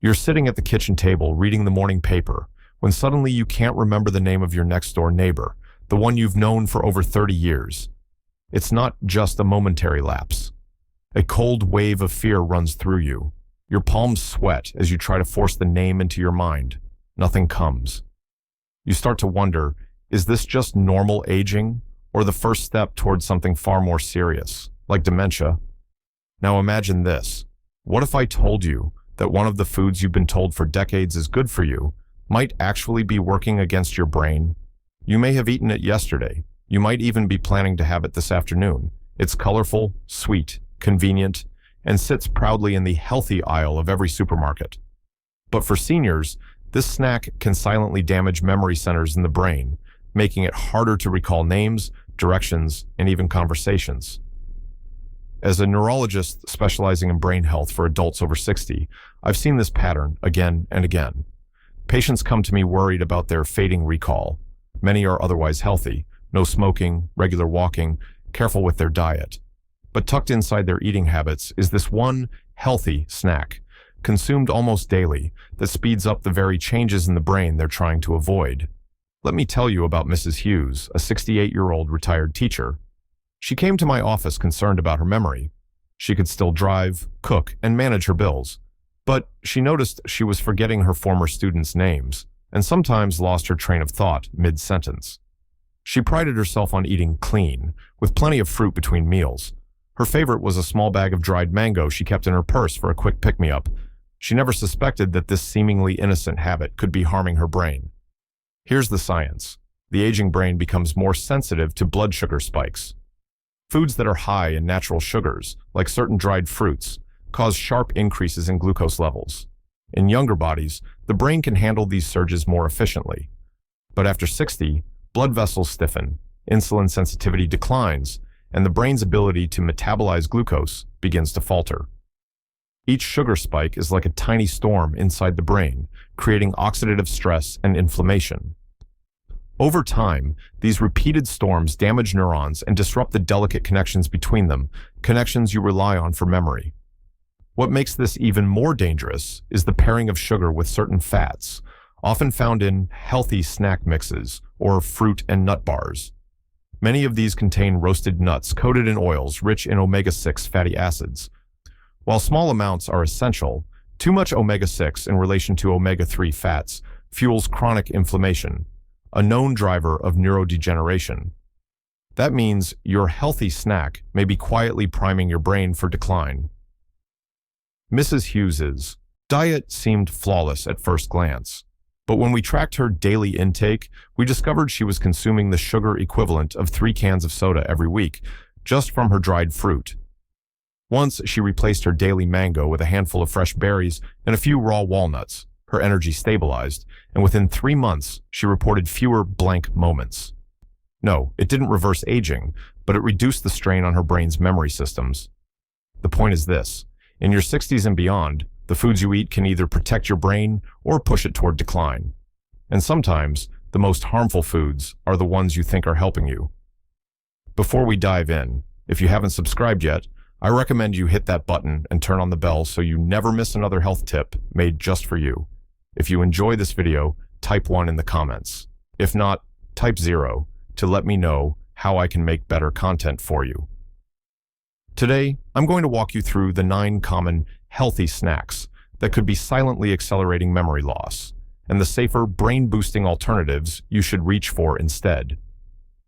You're sitting at the kitchen table reading the morning paper when suddenly you can't remember the name of your next-door neighbor, the one you've known for over 30 years. It's not just a momentary lapse. A cold wave of fear runs through you. Your palms sweat as you try to force the name into your mind. Nothing comes. You start to wonder, is this just normal aging, or the first step towards something far more serious, like dementia? Now imagine this. What if I told you that one of the foods you've been told for decades is good for you might actually be working against your brain? You may have eaten it yesterday. You might even be planning to have it this afternoon. It's colorful, sweet, convenient, and sits proudly in the healthy aisle of every supermarket. But for seniors, this snack can silently damage memory centers in the brain, making it harder to recall names, directions, and even conversations. As a neurologist specializing in brain health for adults over 60, I've seen this pattern again and again. Patients come to me worried about their fading recall. Many are otherwise healthy, no smoking, regular walking, careful with their diet. But tucked inside their eating habits is this one healthy snack, consumed almost daily, that speeds up the very changes in the brain they're trying to avoid. Let me tell you about Mrs. Hughes, a 68-year-old retired teacher. She came to my office concerned about her memory. She could still drive, cook, and manage her bills. But she noticed she was forgetting her former students' names, and sometimes lost her train of thought mid-sentence. She prided herself on eating clean, with plenty of fruit between meals. Her favorite was a small bag of dried mango she kept in her purse for a quick pick-me-up. She never suspected that this seemingly innocent habit could be harming her brain. Here's the science. The aging brain becomes more sensitive to blood sugar spikes. Foods that are high in natural sugars, like certain dried fruits, cause sharp increases in glucose levels. In younger bodies, the brain can handle these surges more efficiently. But after 60, blood vessels stiffen, insulin sensitivity declines, and the brain's ability to metabolize glucose begins to falter. Each sugar spike is like a tiny storm inside the brain, creating oxidative stress and inflammation. Over time, these repeated storms damage neurons and disrupt the delicate connections between them, connections you rely on for memory. What makes this even more dangerous is the pairing of sugar with certain fats, often found in healthy snack mixes or fruit and nut bars. Many of these contain roasted nuts coated in oils rich in omega-6 fatty acids. While small amounts are essential, too much omega-6 in relation to omega-3 fats fuels chronic inflammation, a known driver of neurodegeneration. That means your healthy snack may be quietly priming your brain for decline. Mrs. Hughes's diet seemed flawless at first glance, but when we tracked her daily intake, we discovered she was consuming the sugar equivalent of 3 cans of soda every week, just from her dried fruit. Once, she replaced her daily mango with a handful of fresh berries and a few raw walnuts. Her energy stabilized, and within 3 months, she reported fewer blank moments. No, it didn't reverse aging, but it reduced the strain on her brain's memory systems. The point is this: in your 60s and beyond, the foods you eat can either protect your brain or push it toward decline. And sometimes, the most harmful foods are the ones you think are helping you. Before we dive in, if you haven't subscribed yet, I recommend you hit that button and turn on the bell so you never miss another health tip made just for you. If you enjoy this video, type 1 in the comments. If not, type 0 to let me know how I can make better content for you. Today, I'm going to walk you through the 9 common healthy snacks that could be silently accelerating memory loss, and the safer brain-boosting alternatives you should reach for instead.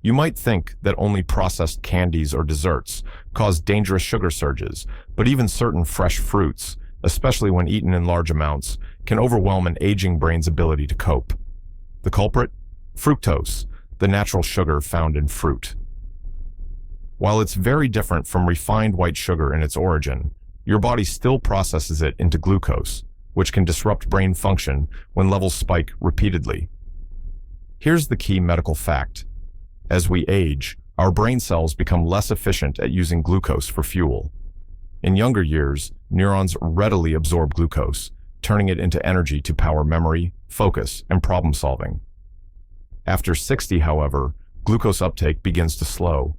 You might think that only processed candies or desserts cause dangerous sugar surges, but even certain fresh fruits, especially when eaten in large amounts, can overwhelm an aging brain's ability to cope. The culprit? Fructose, the natural sugar found in fruit. While it's very different from refined white sugar in its origin, your body still processes it into glucose, which can disrupt brain function when levels spike repeatedly. Here's the key medical fact. As we age, our brain cells become less efficient at using glucose for fuel. In younger years, neurons readily absorb glucose, turning it into energy to power memory, focus, and problem solving. After 60, however, glucose uptake begins to slow.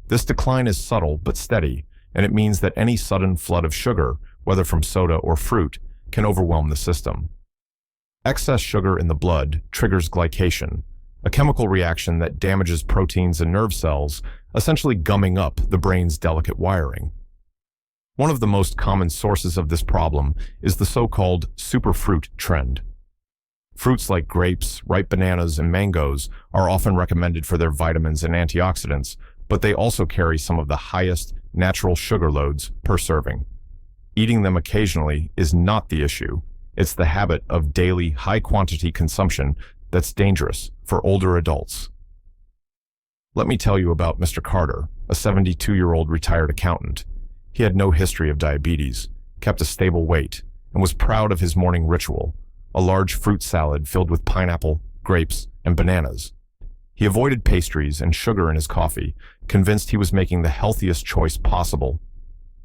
This decline is subtle but steady, and it means that any sudden flood of sugar, whether from soda or fruit, can overwhelm the system. Excess sugar in the blood triggers glycation, a chemical reaction that damages proteins and nerve cells, essentially gumming up the brain's delicate wiring. One of the most common sources of this problem is the so-called superfruit trend. Fruits like grapes, ripe bananas, and mangoes are often recommended for their vitamins and antioxidants, but they also carry some of the highest natural sugar loads per serving. Eating them occasionally is not the issue. It's the habit of daily, high-quantity consumption that's dangerous for older adults. Let me tell you about Mr. Carter, a 72-year-old retired accountant. He had no history of diabetes, kept a stable weight, and was proud of his morning ritual, a large fruit salad filled with pineapple, grapes, and bananas. He avoided pastries and sugar in his coffee, convinced he was making the healthiest choice possible.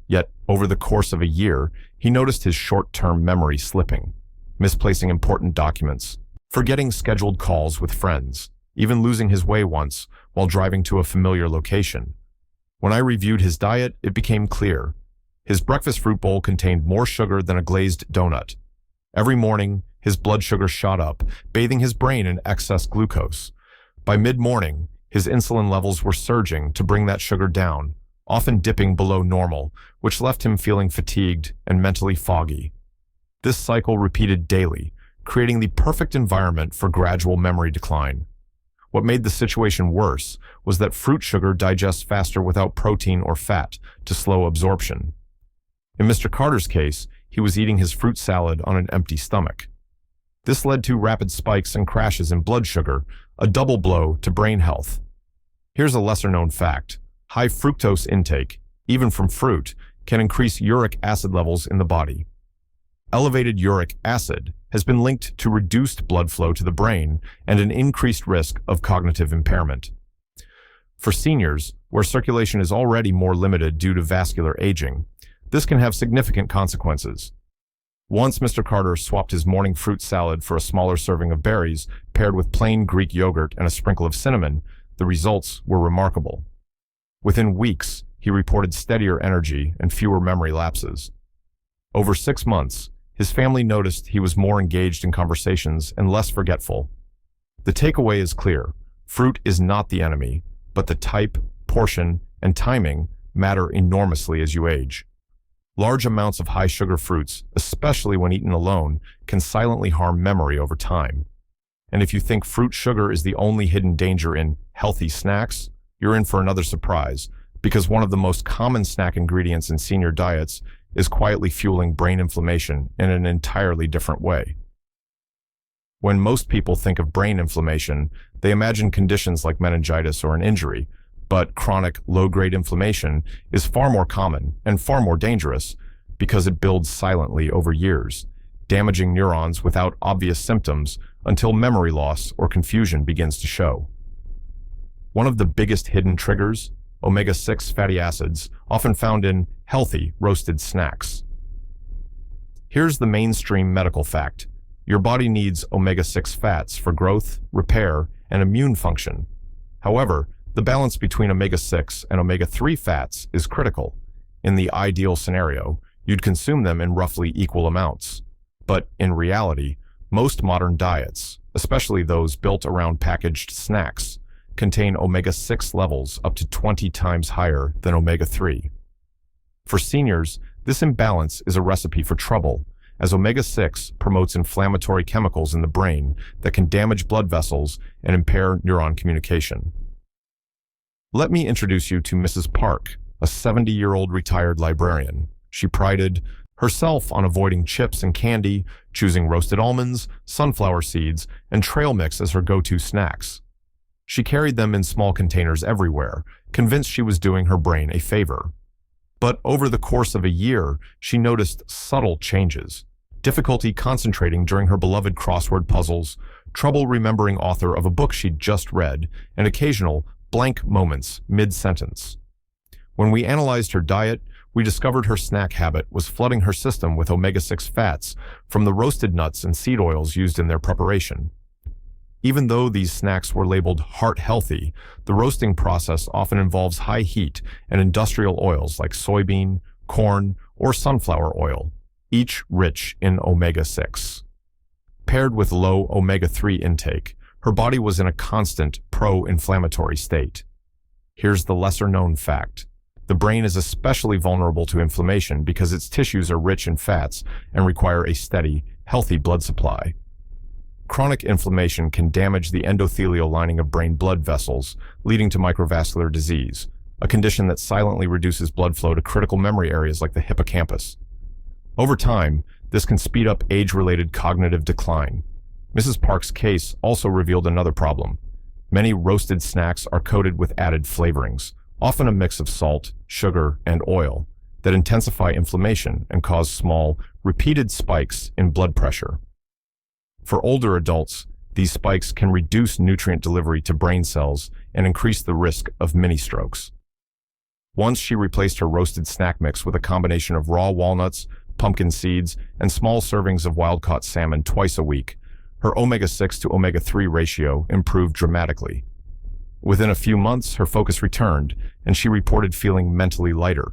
Yet, over the course of a year, he noticed his short-term memory slipping, misplacing important documents, forgetting scheduled calls with friends, even losing his way once while driving to a familiar location. When I reviewed his diet, it became clear. His breakfast fruit bowl contained more sugar than a glazed donut. Every morning, his blood sugar shot up, bathing his brain in excess glucose. By mid-morning, his insulin levels were surging to bring that sugar down, often dipping below normal, which left him feeling fatigued and mentally foggy. This cycle repeated daily, creating the perfect environment for gradual memory decline. What made the situation worse was that fruit sugar digests faster without protein or fat to slow absorption. In Mr. Carter's case, he was eating his fruit salad on an empty stomach. This led to rapid spikes and crashes in blood sugar, a double blow to brain health. Here's a lesser-known fact. High fructose intake, even from fruit, can increase uric acid levels in the body. Elevated uric acid has been linked to reduced blood flow to the brain and an increased risk of cognitive impairment. For seniors, where circulation is already more limited due to vascular aging, this can have significant consequences. Once Mr. Carter swapped his morning fruit salad for a smaller serving of berries paired with plain Greek yogurt and a sprinkle of cinnamon, the results were remarkable. Within weeks, he reported steadier energy and fewer memory lapses. Over 6 months, his family noticed he was more engaged in conversations and less forgetful. The takeaway is clear. Fruit is not the enemy, but the type, portion, and timing matter enormously as you age. Large amounts of high-sugar fruits, especially when eaten alone, can silently harm memory over time. And if you think fruit sugar is the only hidden danger in healthy snacks, you're in for another surprise, because one of the most common snack ingredients in senior diets is quietly fueling brain inflammation in an entirely different way. When most people think of brain inflammation, they imagine conditions like meningitis or an injury, but chronic low-grade inflammation is far more common and far more dangerous because it builds silently over years, damaging neurons without obvious symptoms until memory loss or confusion begins to show. One of the biggest hidden triggers, omega-6 fatty acids, often found in healthy roasted snacks. Here's the mainstream medical fact. Your body needs omega-6 fats for growth, repair, and immune function. However, the balance between omega-6 and omega-3 fats is critical. In the ideal scenario, you'd consume them in roughly equal amounts. But in reality, most modern diets, especially those built around packaged snacks, contain omega-6 levels up to 20 times higher than omega-3. For seniors, this imbalance is a recipe for trouble, as omega-6 promotes inflammatory chemicals in the brain that can damage blood vessels and impair neuron communication. Let me introduce you to Mrs. Park, a 70-year-old retired librarian. She prided herself on avoiding chips and candy, choosing roasted almonds, sunflower seeds, and trail mix as her go-to snacks. She carried them in small containers everywhere, convinced she was doing her brain a favor. But over the course of a year, she noticed subtle changes. Difficulty concentrating during her beloved crossword puzzles, trouble remembering author of a book she'd just read, and occasional blank moments mid-sentence. When we analyzed her diet, we discovered her snack habit was flooding her system with omega-6 fats from the roasted nuts and seed oils used in their preparation. Even though these snacks were labeled heart-healthy, the roasting process often involves high heat and industrial oils like soybean, corn, or sunflower oil. each rich in omega-6. Paired with low omega-3 intake, her body was in a constant pro-inflammatory state. Here's the lesser-known fact. The brain is especially vulnerable to inflammation because its tissues are rich in fats and require a steady, healthy blood supply. Chronic inflammation can damage the endothelial lining of brain blood vessels, leading to microvascular disease, a condition that silently reduces blood flow to critical memory areas like the hippocampus. Over time, this can speed up age-related cognitive decline. Mrs. Park's case also revealed another problem. Many roasted snacks are coated with added flavorings, often a mix of salt, sugar, and oil, that intensify inflammation and cause small, repeated spikes in blood pressure. For older adults, these spikes can reduce nutrient delivery to brain cells and increase the risk of mini-strokes. Once she replaced her roasted snack mix with a combination of raw walnuts, pumpkin seeds, and small servings of wild-caught salmon twice a week, her omega-6 to omega-3 ratio improved dramatically. Within a few months, her focus returned, and she reported feeling mentally lighter.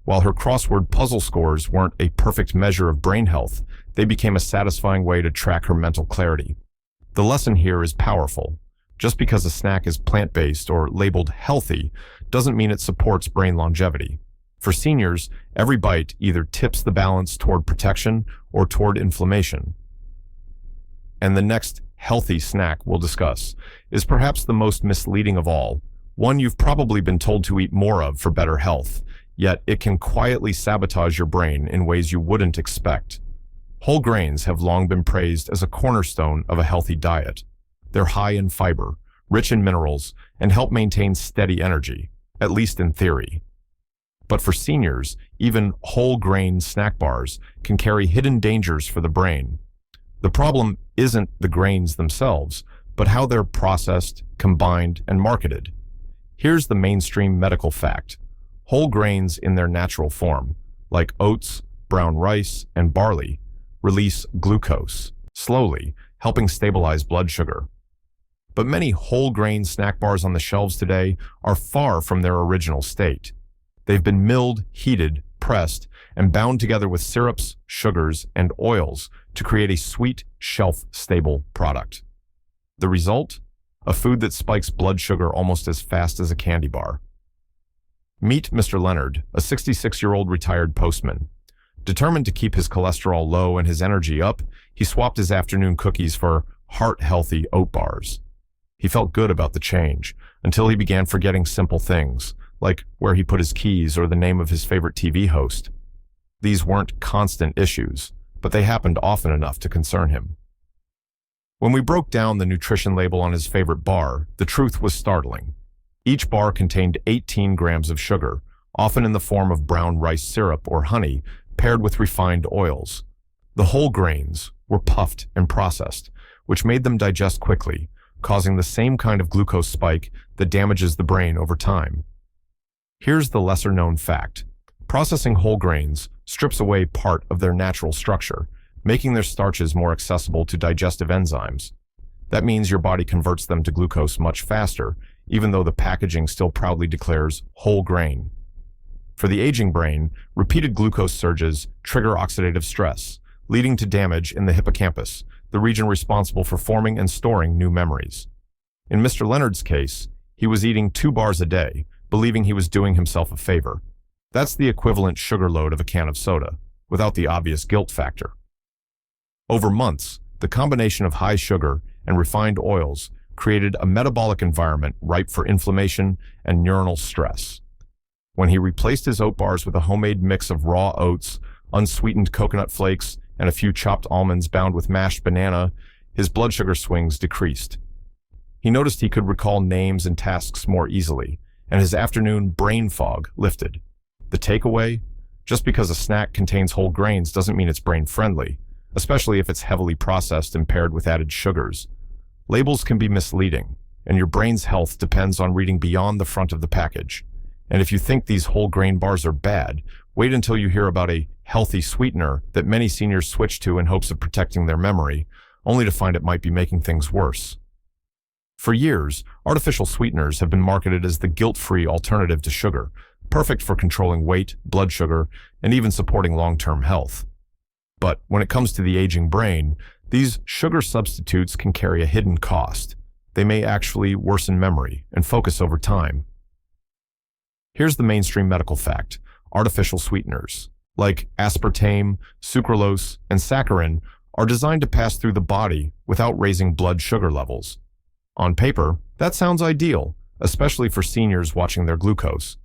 While her crossword puzzle scores weren't a perfect measure of brain health, they became a satisfying way to track her mental clarity. The lesson here is powerful. Just because a snack is plant-based or labeled healthy doesn't mean it supports brain longevity. For seniors, every bite either tips the balance toward protection or toward inflammation. And the next healthy snack we'll discuss is perhaps the most misleading of all, one you've probably been told to eat more of for better health, yet it can quietly sabotage your brain in ways you wouldn't expect. Whole grains have long been praised as a cornerstone of a healthy diet. They're high in fiber, rich in minerals, and help maintain steady energy, at least in theory. But for seniors, even whole grain snack bars can carry hidden dangers for the brain. The problem isn't the grains themselves, but how they're processed, combined, and marketed. Here's the mainstream medical fact. Whole grains in their natural form, like oats, brown rice, and barley, release glucose, slowly, helping stabilize blood sugar. But many whole grain snack bars on the shelves today are far from their original state. They've been milled, heated, pressed, and bound together with syrups, sugars, and oils to create a sweet, shelf-stable product. The result? A food that spikes blood sugar almost as fast as a candy bar. Meet Mr. Leonard, a 66-year-old retired postman. Determined to keep his cholesterol low and his energy up, he swapped his afternoon cookies for heart-healthy oat bars. He felt good about the change, until he began forgetting simple things, like where he put his keys or the name of his favorite TV host. These weren't constant issues, but they happened often enough to concern him. When we broke down the nutrition label on his favorite bar, the truth was startling. Each bar contained 18 grams of sugar, often in the form of brown rice syrup or honey, paired with refined oils. The whole grains were puffed and processed, which made them digest quickly, causing the same kind of glucose spike that damages the brain over time. Here's the lesser-known fact. Processing whole grains strips away part of their natural structure, making their starches more accessible to digestive enzymes. That means your body converts them to glucose much faster, even though the packaging still proudly declares whole grain. For the aging brain, repeated glucose surges trigger oxidative stress, leading to damage in the hippocampus, the region responsible for forming and storing new memories. In Mr. Leonard's case, he was eating 2 bars a day, believing he was doing himself a favor. That's the equivalent sugar load of a can of soda, without the obvious guilt factor. Over months, the combination of high sugar and refined oils created a metabolic environment ripe for inflammation and neuronal stress. When he replaced his oat bars with a homemade mix of raw oats, unsweetened coconut flakes, and a few chopped almonds bound with mashed banana, his blood sugar swings decreased. He noticed he could recall names and tasks more easily, and his afternoon brain fog lifted. The takeaway? Just because a snack contains whole grains doesn't mean it's brain-friendly, especially if it's heavily processed and paired with added sugars. Labels can be misleading, and your brain's health depends on reading beyond the front of the package. And if you think these whole grain bars are bad, wait until you hear about a healthy sweetener that many seniors switch to in hopes of protecting their memory, only to find it might be making things worse. For years, artificial sweeteners have been marketed as the guilt-free alternative to sugar, perfect for controlling weight, blood sugar, and even supporting long-term health. But when it comes to the aging brain, these sugar substitutes can carry a hidden cost. They may actually worsen memory and focus over time. Here's the mainstream medical fact. Artificial sweeteners, like aspartame, sucralose, and saccharin, are designed to pass through the body without raising blood sugar levels. On paper, that sounds ideal, especially for seniors watching their glucose.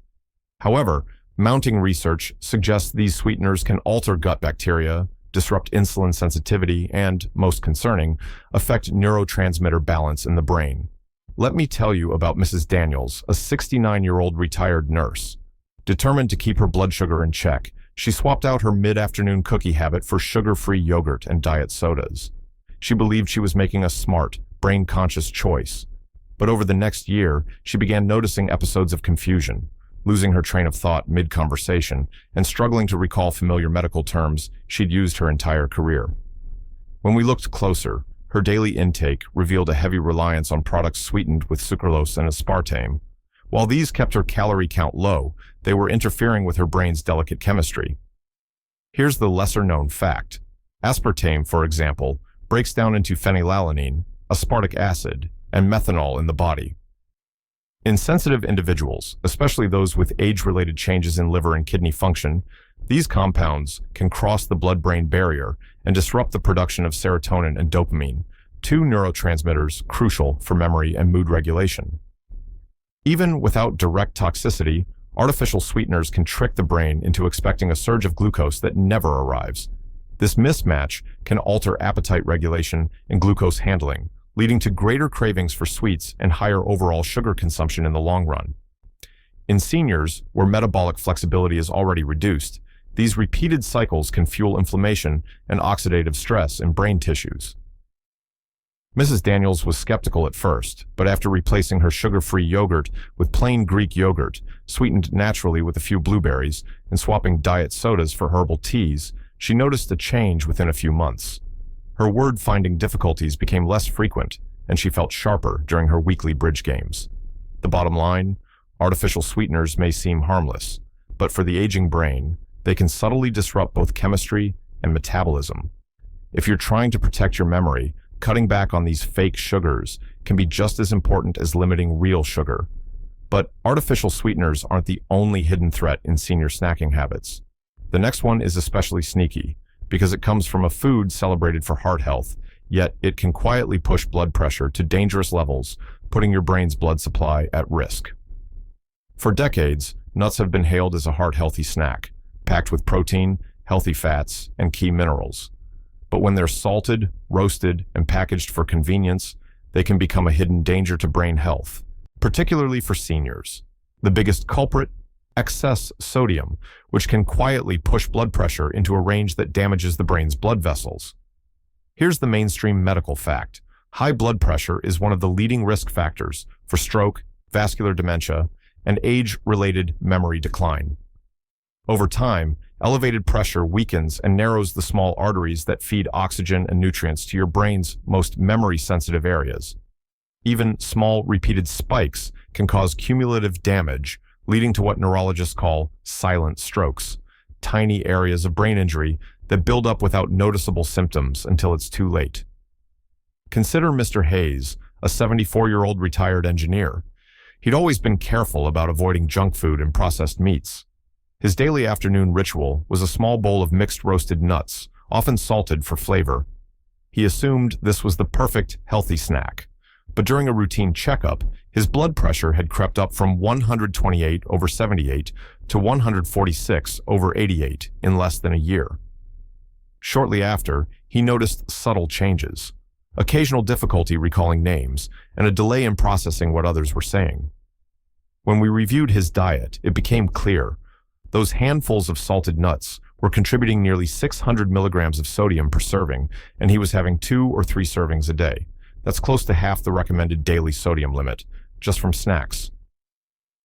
However, mounting research suggests these sweeteners can alter gut bacteria, disrupt insulin sensitivity, and, most concerning, affect neurotransmitter balance in the brain. Let me tell you about Mrs. Daniels, a 69-year-old retired nurse. Determined to keep her blood sugar in check, she swapped out her mid-afternoon cookie habit for sugar-free yogurt and diet sodas. She believed she was making a smart, brain-conscious choice. But over the next year, she began noticing episodes of confusion, losing her train of thought mid-conversation, and struggling to recall familiar medical terms she'd used her entire career. When we looked closer, her daily intake revealed a heavy reliance on products sweetened with sucralose and aspartame. While these kept her calorie count low, they were interfering with her brain's delicate chemistry. Here's the lesser-known fact. Aspartame, for example, breaks down into phenylalanine, aspartic acid, and methanol in the body. In sensitive individuals, especially those with age-related changes in liver and kidney function, these compounds can cross the blood-brain barrier and disrupt the production of serotonin and dopamine, two neurotransmitters crucial for memory and mood regulation. Even without direct toxicity, artificial sweeteners can trick the brain into expecting a surge of glucose that never arrives. This mismatch can alter appetite regulation and glucose handling, leading to greater cravings for sweets and higher overall sugar consumption in the long run. In seniors, where metabolic flexibility is already reduced, these repeated cycles can fuel inflammation and oxidative stress in brain tissues. Mrs. Daniels was skeptical at first, but after replacing her sugar-free yogurt with plain Greek yogurt, sweetened naturally with a few blueberries, and swapping diet sodas for herbal teas, she noticed a change within a few months. Her word-finding difficulties became less frequent, and she felt sharper during her weekly bridge games. The bottom line, artificial sweeteners may seem harmless, but for the aging brain, they can subtly disrupt both chemistry and metabolism. If you're trying to protect your memory, cutting back on these fake sugars can be just as important as limiting real sugar. But artificial sweeteners aren't the only hidden threat in senior snacking habits. The next one is especially sneaky, because it comes from a food celebrated for heart health, yet it can quietly push blood pressure to dangerous levels, putting your brain's blood supply at risk. For decades, nuts have been hailed as a heart-healthy snack, packed with protein, healthy fats, and key minerals. But when they're salted, roasted, and packaged for convenience, they can become a hidden danger to brain health, particularly for seniors. The biggest culprit? Excess sodium, which can quietly push blood pressure into a range that damages the brain's blood vessels. Here's the mainstream medical fact. High blood pressure is one of the leading risk factors for stroke, vascular dementia, and age-related memory decline. Over time, elevated pressure weakens and narrows the small arteries that feed oxygen and nutrients to your brain's most memory-sensitive areas. Even small, repeated spikes can cause cumulative damage, leading to what neurologists call silent strokes, tiny areas of brain injury that build up without noticeable symptoms until it's too late. Consider Mr. Hayes, a 74-year-old retired engineer. He'd always been careful about avoiding junk food and processed meats. His daily afternoon ritual was a small bowl of mixed roasted nuts, often salted for flavor. He assumed this was the perfect, healthy snack. But during a routine checkup, his blood pressure had crept up from 128/78 to 146/88 in less than a year. Shortly after, he noticed subtle changes, occasional difficulty recalling names, and a delay in processing what others were saying. When we reviewed his diet, it became clear. Those handfuls of salted nuts were contributing nearly 600 milligrams of sodium per serving, and he was having 2 or 3 servings a day. That's close to half the recommended daily sodium limit, just from snacks.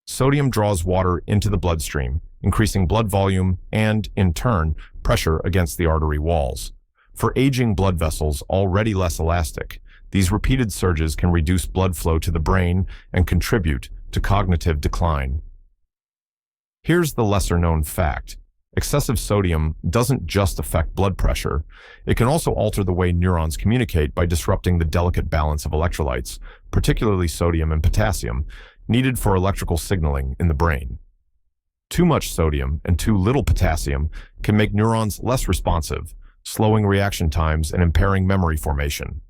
Sodium draws water into the bloodstream, increasing blood volume and, in turn, pressure against the artery walls. For aging blood vessels already less elastic, these repeated surges can reduce blood flow to the brain and contribute to cognitive decline. Here's the lesser-known fact. Excessive sodium doesn't just affect blood pressure. It can also alter the way neurons communicate by disrupting the delicate balance of electrolytes, particularly sodium and potassium, needed for electrical signaling in the brain. Too much sodium and too little potassium can make neurons less responsive, slowing reaction times and impairing memory formation.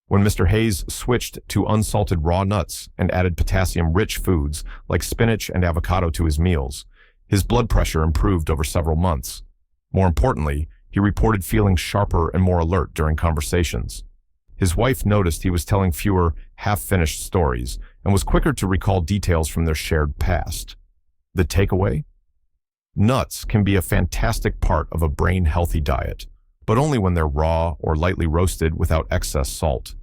When Mr. Hayes switched to unsalted raw nuts and added potassium-rich foods like spinach and avocado to his meals, his blood pressure improved over several months. More importantly, he reported feeling sharper and more alert during conversations. His wife noticed he was telling fewer half-finished stories and was quicker to recall details from their shared past. The takeaway? Nuts can be a fantastic part of a brain-healthy diet, but only when they're raw or lightly roasted without excess salt.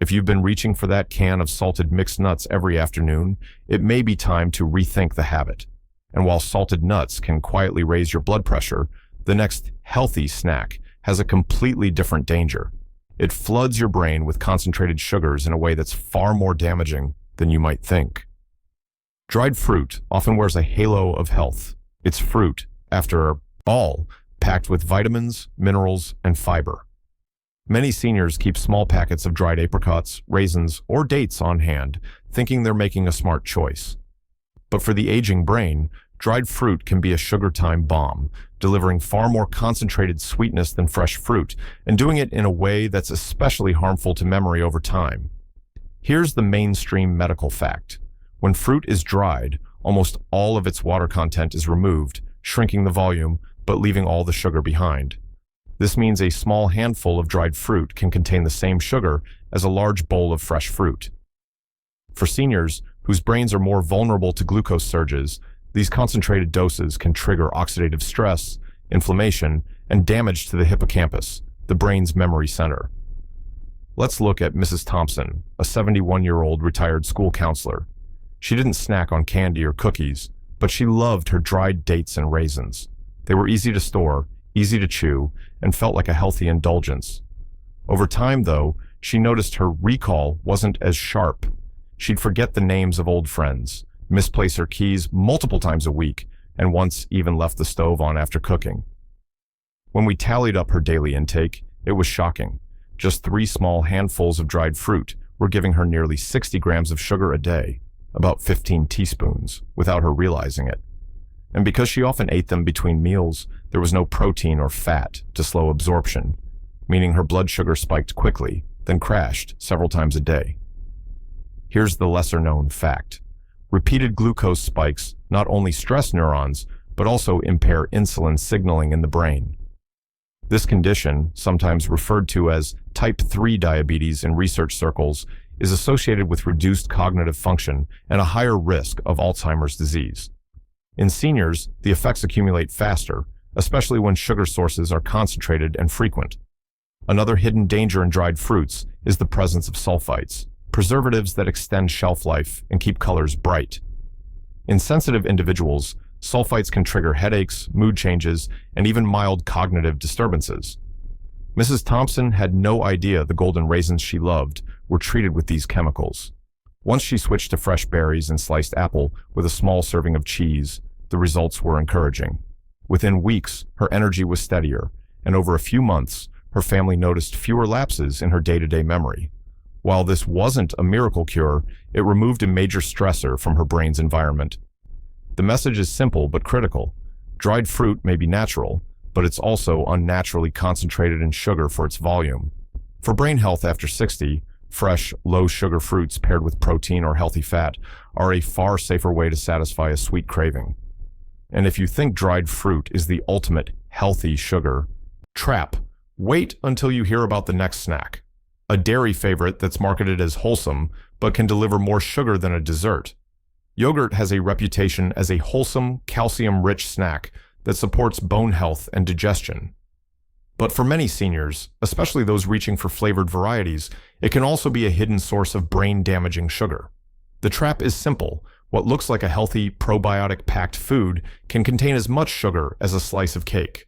If you've been reaching for that can of salted mixed nuts every afternoon, it may be time to rethink the habit. And while salted nuts can quietly raise your blood pressure, the next healthy snack has a completely different danger. It floods your brain with concentrated sugars in a way that's far more damaging than you might think. Dried fruit often wears a halo of health. It's fruit, after all, packed with vitamins, minerals, and fiber. Many seniors keep small packets of dried apricots, raisins, or dates on hand, thinking they're making a smart choice. But for the aging brain, dried fruit can be a sugar time bomb, delivering far more concentrated sweetness than fresh fruit, and doing it in a way that's especially harmful to memory over time. Here's the mainstream medical fact. When fruit is dried, almost all of its water content is removed, shrinking the volume, but leaving all the sugar behind. This means a small handful of dried fruit can contain the same sugar as a large bowl of fresh fruit. For seniors, whose brains are more vulnerable to glucose surges, these concentrated doses can trigger oxidative stress, inflammation, and damage to the hippocampus, the brain's memory center. Let's look at Mrs. Thompson, a 71-year-old retired school counselor. She didn't snack on candy or cookies, but she loved her dried dates and raisins. They were easy to store, easy to chew, and felt like a healthy indulgence. Over time, though, she noticed her recall wasn't as sharp. She'd forget the names of old friends, misplace her keys multiple times a week, and once even left the stove on after cooking. When we tallied up her daily intake, it was shocking. Just 3 small handfuls of dried fruit were giving her nearly 60 grams of sugar a day, about 15 teaspoons, without her realizing it. And because she often ate them between meals, there was no protein or fat to slow absorption, meaning her blood sugar spiked quickly, then crashed several times a day. Here's the lesser-known fact. Repeated glucose spikes not only stress neurons, but also impair insulin signaling in the brain. This condition, sometimes referred to as type 3 diabetes in research circles, is associated with reduced cognitive function and a higher risk of Alzheimer's disease. In seniors, the effects accumulate faster, especially when sugar sources are concentrated and frequent. Another hidden danger in dried fruits is the presence of sulfites, preservatives that extend shelf life and keep colors bright. In sensitive individuals, sulfites can trigger headaches, mood changes, and even mild cognitive disturbances. Mrs. Thompson had no idea the golden raisins she loved were treated with these chemicals. Once she switched to fresh berries and sliced apple with a small serving of cheese, the results were encouraging. Within weeks, her energy was steadier, and over a few months, her family noticed fewer lapses in her day-to-day memory. While this wasn't a miracle cure, it removed a major stressor from her brain's environment. The message is simple but critical. Dried fruit may be natural, but it's also unnaturally concentrated in sugar for its volume. For brain health after 60, fresh, low-sugar fruits paired with protein or healthy fat are a far safer way to satisfy a sweet craving. And if you think dried fruit is the ultimate healthy sugar trap, wait until you hear about the next snack. A dairy favorite that's marketed as wholesome, but can deliver more sugar than a dessert. Yogurt has a reputation as a wholesome, calcium-rich snack that supports bone health and digestion. But for many seniors, especially those reaching for flavored varieties, it can also be a hidden source of brain-damaging sugar. The trap is simple. What looks like a healthy, probiotic-packed food can contain as much sugar as a slice of cake,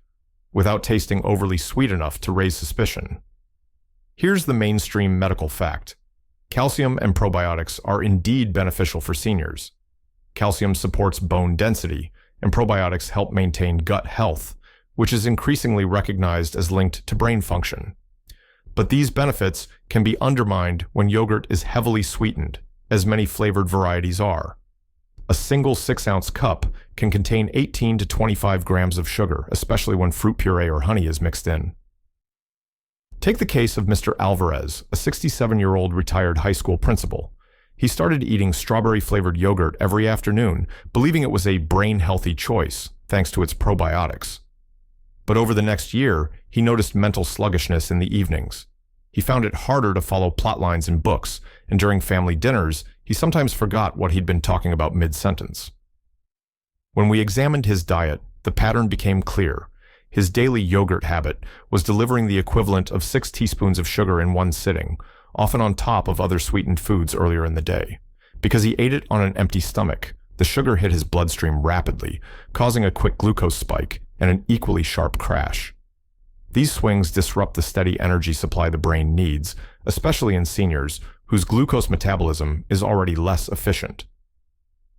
without tasting overly sweet enough to raise suspicion. Here's the mainstream medical fact. Calcium and probiotics are indeed beneficial for seniors. Calcium supports bone density, and probiotics help maintain gut health, which is increasingly recognized as linked to brain function. But these benefits can be undermined when yogurt is heavily sweetened, as many flavored varieties are. A single 6-ounce cup can contain 18 to 25 grams of sugar, especially when fruit puree or honey is mixed in. Take the case of Mr. Alvarez, a 67-year-old retired high school principal. He started eating strawberry-flavored yogurt every afternoon, believing it was a brain-healthy choice, thanks to its probiotics. But over the next year, he noticed mental sluggishness in the evenings. He found it harder to follow plot lines in books, and during family dinners, he sometimes forgot what he'd been talking about mid-sentence. When we examined his diet, the pattern became clear. His daily yogurt habit was delivering the equivalent of 6 teaspoons of sugar in one sitting, often on top of other sweetened foods earlier in the day. Because he ate it on an empty stomach, the sugar hit his bloodstream rapidly, causing a quick glucose spike and an equally sharp crash. These swings disrupt the steady energy supply the brain needs, especially in seniors whose glucose metabolism is already less efficient.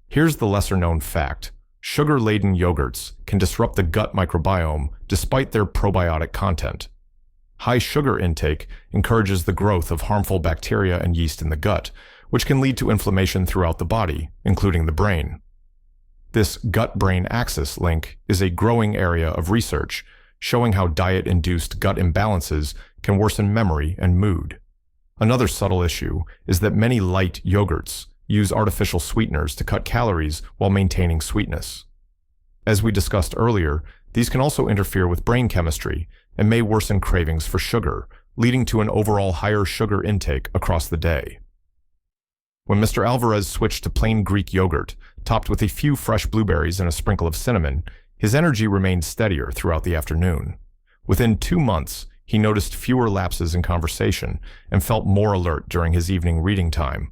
Here's the lesser-known fact. Sugar-laden yogurts can disrupt the gut microbiome despite their probiotic content. High sugar intake encourages the growth of harmful bacteria and yeast in the gut, which can lead to inflammation throughout the body, including the brain. This gut-brain axis link is a growing area of research, showing how diet-induced gut imbalances can worsen memory and mood. Another subtle issue is that many light yogurts use artificial sweeteners to cut calories while maintaining sweetness. As we discussed earlier, these can also interfere with brain chemistry and may worsen cravings for sugar, leading to an overall higher sugar intake across the day. When Mr. Alvarez switched to plain Greek yogurt, topped with a few fresh blueberries and a sprinkle of cinnamon, his energy remained steadier throughout the afternoon. Within 2 months, he noticed fewer lapses in conversation and felt more alert during his evening reading time.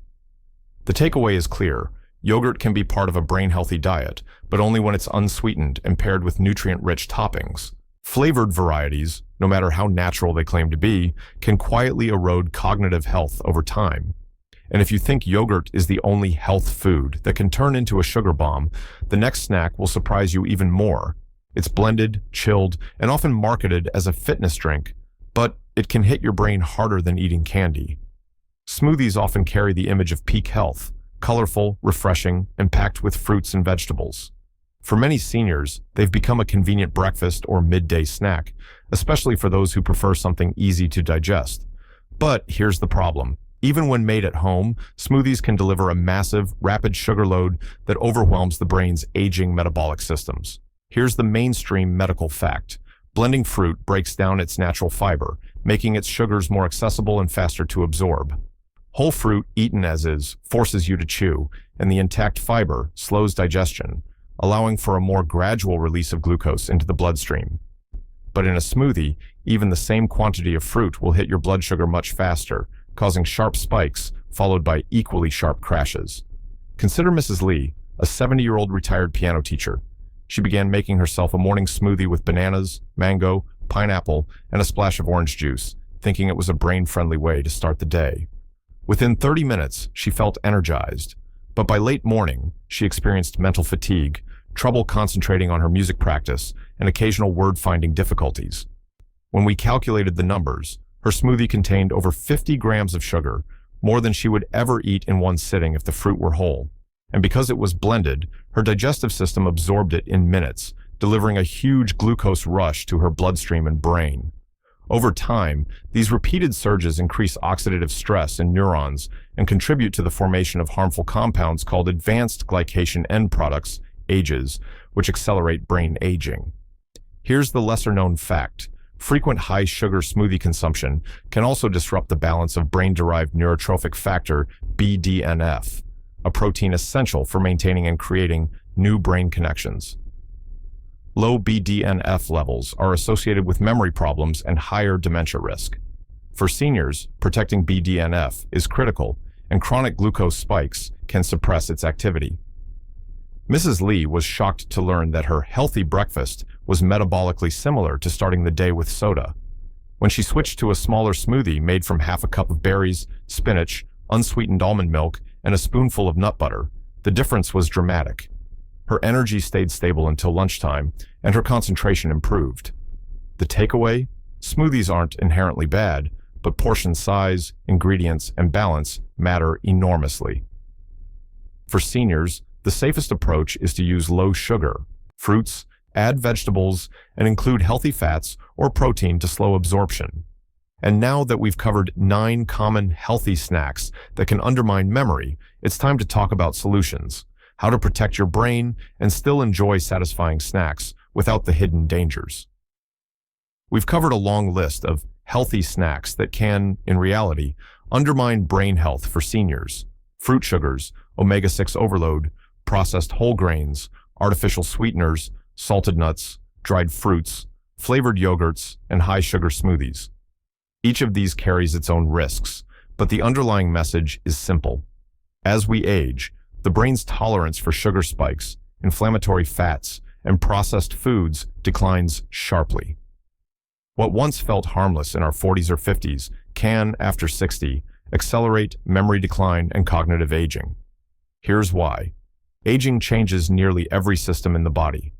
The takeaway is clear. Yogurt can be part of a brain-healthy diet, but only when it's unsweetened and paired with nutrient-rich toppings. Flavored varieties, no matter how natural they claim to be, can quietly erode cognitive health over time. And if you think yogurt is the only health food that can turn into a sugar bomb, the next snack will surprise you even more. It's blended, chilled, and often marketed as a fitness drink, but it can hit your brain harder than eating candy. Smoothies often carry the image of peak health, colorful, refreshing, and packed with fruits and vegetables. For many seniors, they've become a convenient breakfast or midday snack, especially for those who prefer something easy to digest. But here's the problem. Even when made at home, smoothies can deliver a massive, rapid sugar load that overwhelms the brain's aging metabolic systems. Here's the mainstream medical fact. Blending fruit breaks down its natural fiber, making its sugars more accessible and faster to absorb. Whole fruit, eaten as is, forces you to chew, and the intact fiber slows digestion, allowing for a more gradual release of glucose into the bloodstream. But in a smoothie, even the same quantity of fruit will hit your blood sugar much faster, causing sharp spikes followed by equally sharp crashes. Consider Mrs. Lee, a 70-year-old retired piano teacher. She began making herself a morning smoothie with bananas, mango, pineapple, and a splash of orange juice, thinking it was a brain-friendly way to start the day. Within 30 minutes, she felt energized, but by late morning, she experienced mental fatigue, trouble concentrating on her music practice, and occasional word-finding difficulties. When we calculated the numbers, her smoothie contained over 50 grams of sugar, more than she would ever eat in one sitting if the fruit were whole. And because it was blended, her digestive system absorbed it in minutes, delivering a huge glucose rush to her bloodstream and brain. Over time, these repeated surges increase oxidative stress in neurons and contribute to the formation of harmful compounds called advanced glycation end products, AGEs, which accelerate brain aging. Here's the lesser-known fact. Frequent high-sugar smoothie consumption can also disrupt the balance of brain-derived neurotrophic factor, BDNF, a protein essential for maintaining and creating new brain connections. Low BDNF levels are associated with memory problems and higher dementia risk. For seniors, protecting BDNF is critical, and chronic glucose spikes can suppress its activity. Mrs. Lee was shocked to learn that her healthy breakfast was metabolically similar to starting the day with soda. When she switched to a smaller smoothie made from half a cup of berries, spinach, unsweetened almond milk, and a spoonful of nut butter, the difference was dramatic. Her energy stayed stable until lunchtime, and her concentration improved. The takeaway? Smoothies aren't inherently bad, but portion size, ingredients, and balance matter enormously. For seniors, the safest approach is to use low sugar, fruits, add vegetables, and include healthy fats or protein to slow absorption. And now that we've covered 9 common healthy snacks that can undermine memory, it's time to talk about solutions, how to protect your brain and still enjoy satisfying snacks without the hidden dangers. We've covered a long list of healthy snacks that can, in reality, undermine brain health for seniors. Fruit sugars, omega-6 overload, processed whole grains, artificial sweeteners, salted nuts, dried fruits, flavored yogurts, and high-sugar smoothies. Each of these carries its own risks, but the underlying message is simple. As we age, the brain's tolerance for sugar spikes, inflammatory fats, and processed foods declines sharply. What once felt harmless in our 40s or 50s can, after 60, accelerate memory decline and cognitive aging. Here's why. Aging changes nearly every system in the body.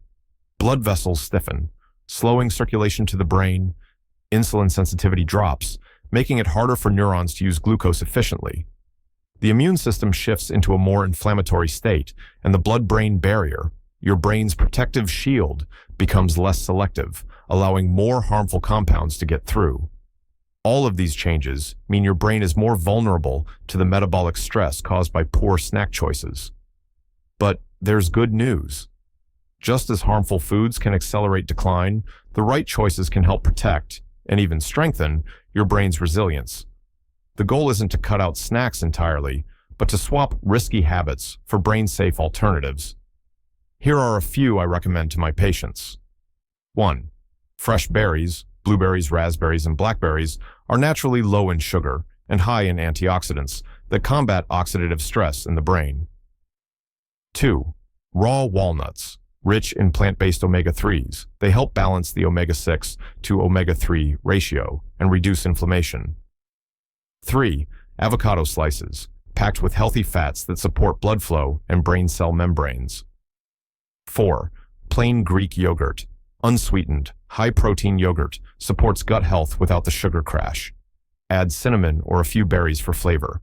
Blood vessels stiffen, slowing circulation to the brain. Insulin sensitivity drops, making it harder for neurons to use glucose efficiently. The immune system shifts into a more inflammatory state, and the blood-brain barrier, your brain's protective shield, becomes less selective, allowing more harmful compounds to get through. All of these changes mean your brain is more vulnerable to the metabolic stress caused by poor snack choices. But there's good news. Just as harmful foods can accelerate decline, the right choices can help protect, and even strengthen, your brain's resilience. The goal isn't to cut out snacks entirely, but to swap risky habits for brain-safe alternatives. Here are a few I recommend to my patients. 1. Fresh berries, blueberries, raspberries, and blackberries are naturally low in sugar and high in antioxidants that combat oxidative stress in the brain. 2. Raw walnuts, rich in plant-based omega-3s. They help balance the omega-6 to omega-3 ratio and reduce inflammation. 3. Avocado slices, packed with healthy fats that support blood flow and brain cell membranes. 4. Plain Greek yogurt, unsweetened, high-protein yogurt, supports gut health without the sugar crash. Add cinnamon or a few berries for flavor.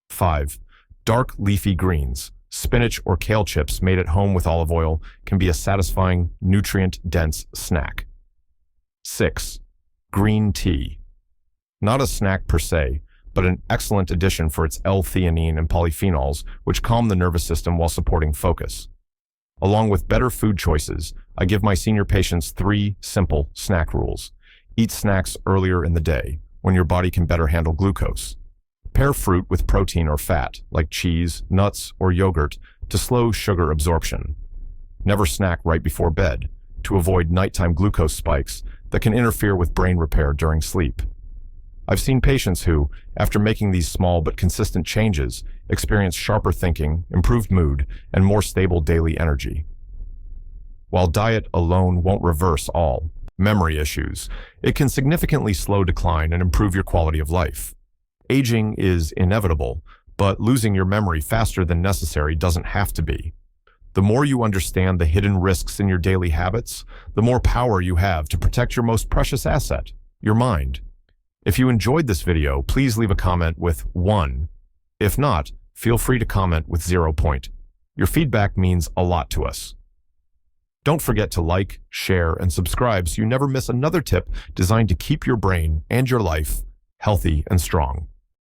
5. Dark leafy greens. Spinach or kale chips made at home with olive oil can be a satisfying, nutrient-dense snack. 6. Green tea. Not a snack per se, but an excellent addition for its L-theanine and polyphenols, which calm the nervous system while supporting focus. Along with better food choices, I give my senior patients 3 simple snack rules. Eat snacks earlier in the day, when your body can better handle glucose. Pair fruit with protein or fat, like cheese, nuts, or yogurt, to slow sugar absorption. Never snack right before bed, to avoid nighttime glucose spikes that can interfere with brain repair during sleep. I've seen patients who, after making these small but consistent changes, experience sharper thinking, improved mood, and more stable daily energy. While diet alone won't reverse all memory issues, it can significantly slow decline and improve your quality of life. Aging is inevitable, but losing your memory faster than necessary doesn't have to be. The more you understand the hidden risks in your daily habits, the more power you have to protect your most precious asset, your mind. If you enjoyed this video, please leave a comment with 1. If not, feel free to comment with 0 point. Your feedback means a lot to us. Don't forget to like, share, and subscribe so you never miss another tip designed to keep your brain and your life healthy and strong.